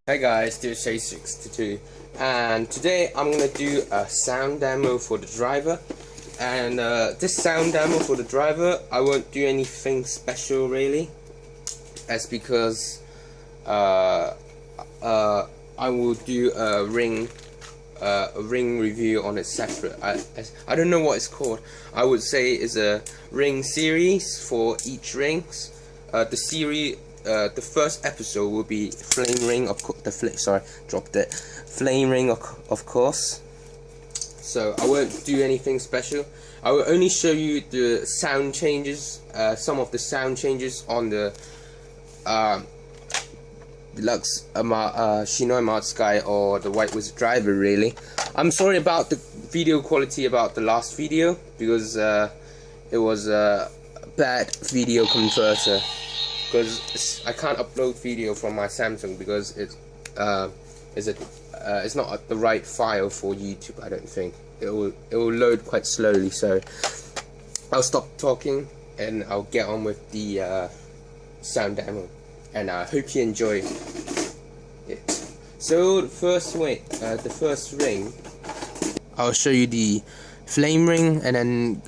Hey guys, this is A62 and today I'm gonna do a sound demo for the driver. And this sound demo for the driver, I won't do anything special really. That's because I will do a ring review on it separate. I don't know what it's called. I would say it's a ring series for each rings. The first episode will be Flame Ring of Flame Ring of course. So I won't do anything special. I will only show you the sound changes, some of the sound changes on the deluxe Shinoi Mart Sky or the White Wizard driver. Really, I'm sorry about the video quality about the last video because it was a bad video converter. Because I can't upload video from my Samsung because it's not the right file for YouTube. I don't think it will load quite slowly. So I'll stop talking and I'll get on with the sound demo. And I hope you enjoy it. So the first ring, I'll show you the flame ring, and then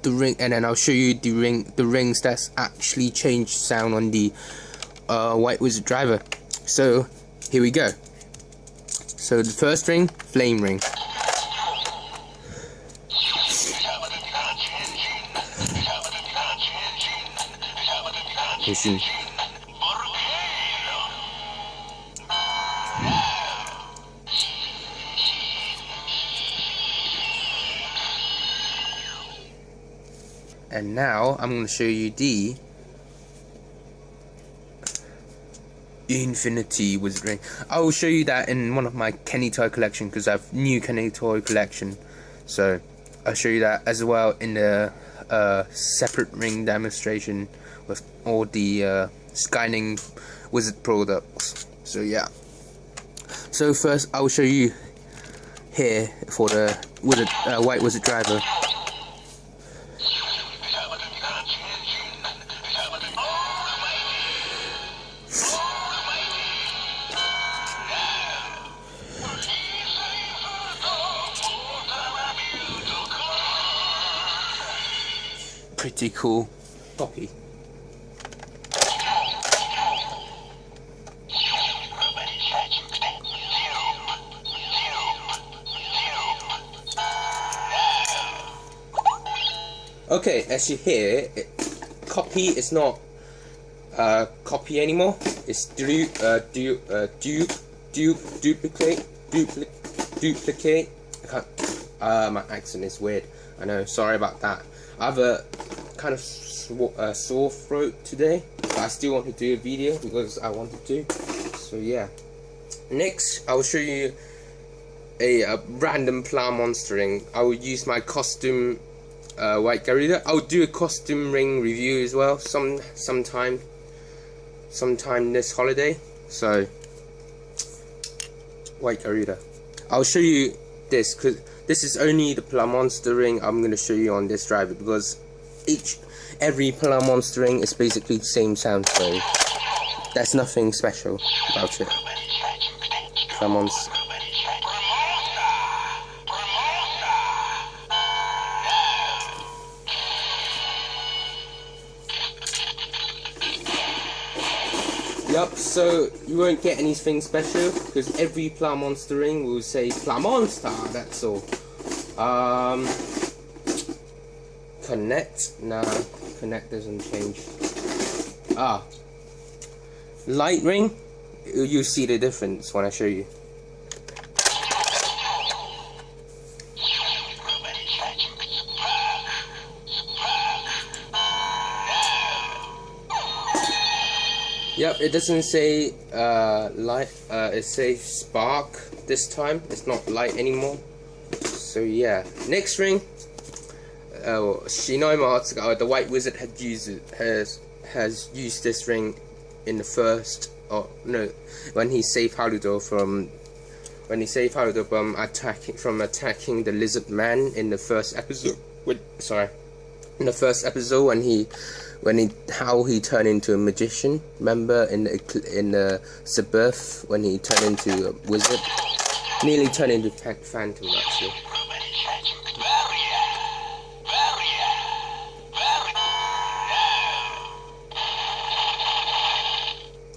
the ring, and then I'll show you the rings that's actually changed sound on the White Wizard driver. So here we go. So the first ring, flame ring. Listen. And now I'm going to show you the Infinity Wizard ring. I will show you that in one of my Kenny toy collection because I have new Kenny toy collection. So I'll show you that as well in the separate ring demonstration with all the Skyning Wizard products. So yeah. So first I will show you here for the White Wizard driver. Pretty cool copy. Okay, as you hear, copy is not copy anymore. It's duplicate. I can't. My accent is weird. I know. Sorry about that. I have a kind of sore throat today, but I still want to do a video because I wanted to. So yeah. Next, I will show you a random plant monstering. I will use my costume White Garuda. I'll do a costume ring review as well sometime this holiday. So White Garuda. I'll show you this because this is only the Plum Monster ring I'm going to show you on this driver, because every Plum Monster ring is basically the same sound, so there's nothing special about it. Plum Monster. Yup, so you won't get anything special because every Plum Monster ring will say Plum Monster, that's all. Connect? Nah, connect doesn't change. Light ring, you'll see the difference when I show you. Yep, it doesn't say light, it says spark this time. It's not light anymore. So yeah, next ring, Shinoi Mart, the White Wizard has used this ring in the first, when he saved Haruto from attacking the Lizard Man in the first episode. in the first episode how he turned into a magician. Remember in the Sabbath when he turned into a wizard, nearly turned into Phantom actually.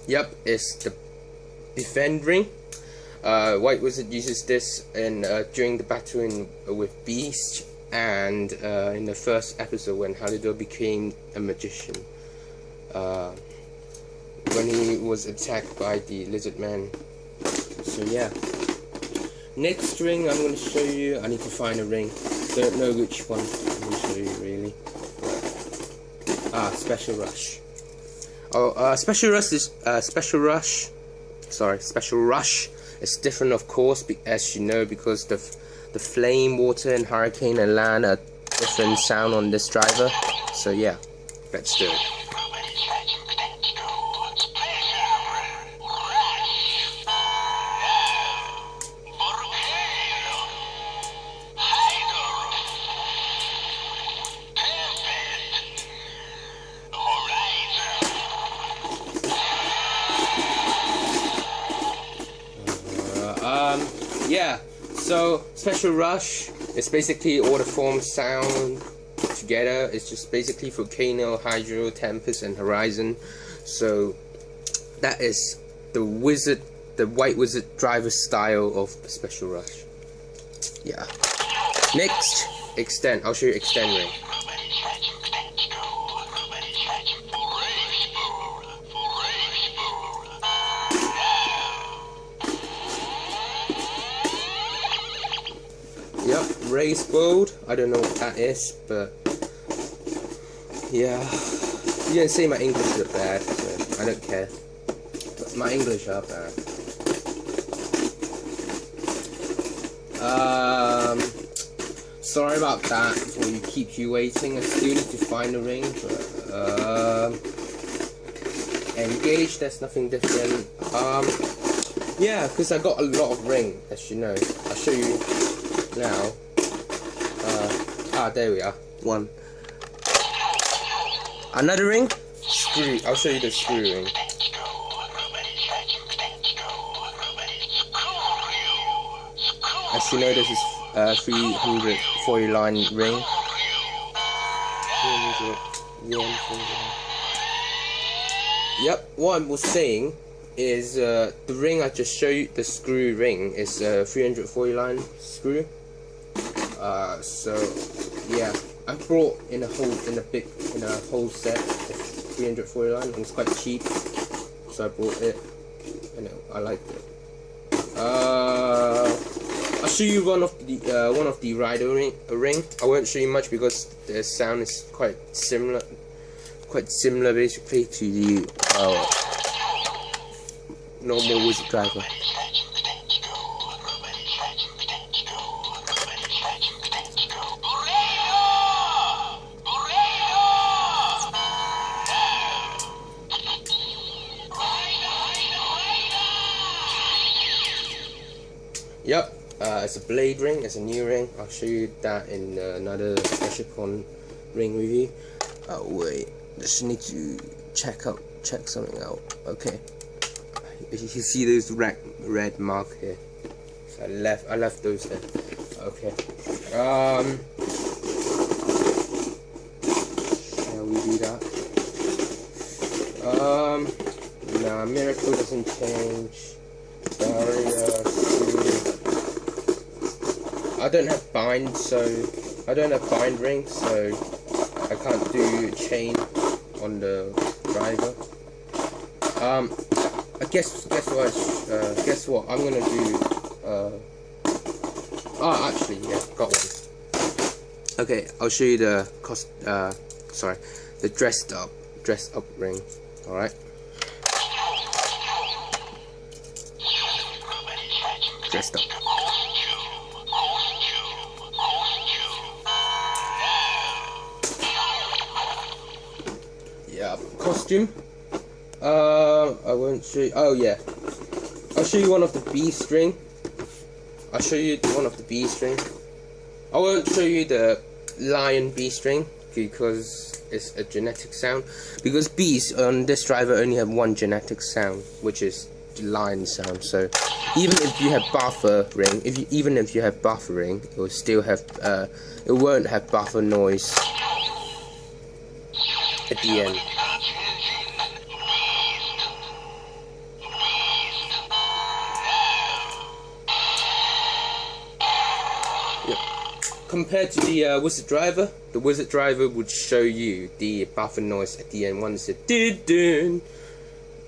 Yep, it's the defend ring. White Wizard uses this during the battle with Beast, and in the first episode when Halidor became a magician, when he was attacked by the lizard man. So yeah, next ring I'm going to show you. I need to find a ring, don't know which one I'm going to show you really. Special Rush. Special Rush is different, of course, as you know, because the flame, water, and hurricane and land are different sound on this driver. So yeah, let's do it. Yeah, so Special Rush is basically all the forms sound together. It's just basically Volcano, Hydro, Tempest, and Horizon. So that is the White Wizard driver style of the Special Rush. Yeah. Next, Extend. I'll show you Extend ring. Yep, Race Bold. I don't know what that is, but yeah, you didn't say my English is bad, so I don't care. But my English are bad. Sorry about that for you keep you waiting. I still need to find the ring, but Engage, there's nothing different. Yeah, because I got a lot of ring, as you know. I'll show you now. There we are. One. Another ring? Screw. I'll show you the screw ring. As you know, this is 340 line ring. 300 yen. Yep, what I was saying is the ring I just showed you, the screw ring, is 340 line screw. So yeah, I brought in a whole set of 340 line. It was quite cheap, so I bought it. I liked it. I'll show you one of the rider ring. I won't show you much because the sound is quite similar basically to the normal wizard driver. Yep, it's a blade ring, it's a new ring. I'll show you that in another special con ring review. Oh wait, just need to check something out. Okay, you can see those red mark here. So I left those there. Okay. Shall we do that? Nah, Miracle doesn't change. Barrier. I don't have bind ring, so I can't do chain on the driver. Guess what? I'm gonna do. Actually, yeah, got one. Okay, I'll show you the the dressed up ring. All right. Dressed up. Yeah, costume. I won't show you. Oh yeah, I'll show you one of the B string. I won't show you the lion B string because it's a genetic sound. Because bees on this driver only have one genetic sound, which is the lion sound. So even if you have buffering, even if you have buffering, it will still have it won't have buffer noise at the end. Compared to the wizard driver would show you the buffer noise at the end once it did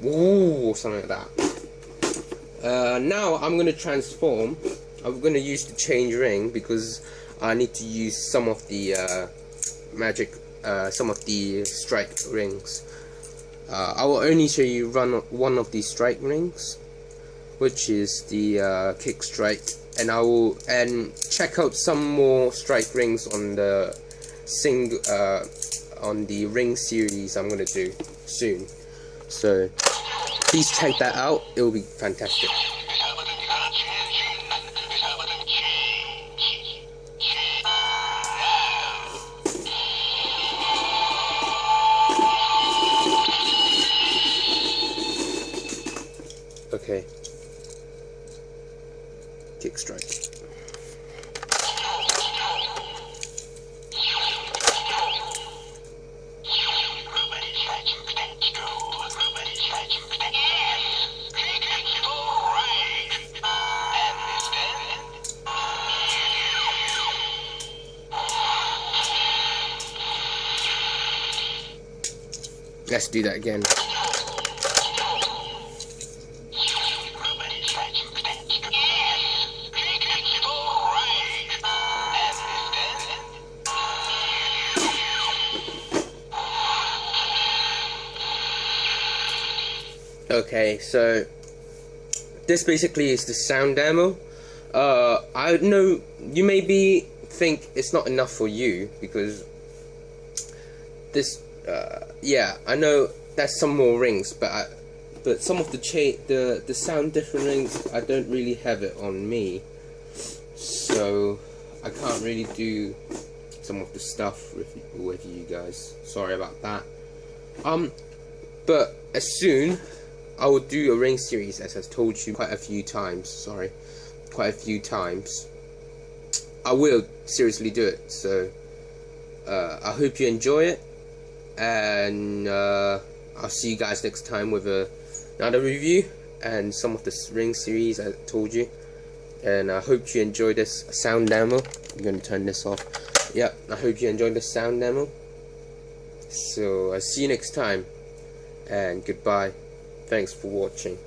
or something like that. Now I'm gonna transform. I'm gonna use the change ring because I need to use some of the some of the strike rings. I will only show you one of these strike rings, which is the kick strike. And I will check out some more strike rings on the on the ring series I'm gonna do soon. So please check that out. It will be fantastic. Okay. Kick strike. Let's do that again. Okay, so this basically is the sound demo. I know you maybe think it's not enough for you because this, yeah, I know there's some more rings, but some of the sound different rings, I don't really have it on me, so I can't really do some of the stuff with you guys. Sorry about that. But as soon I will do a ring series, as I've told you quite a few times. I will seriously do it. So I hope you enjoy it, and I'll see you guys next time with another review and some of the ring series I told you. And I hope you enjoy this sound demo. I'm going to turn this off. Yeah, I hope you enjoyed the sound demo. So I'll see you next time, and goodbye. Thanks for watching.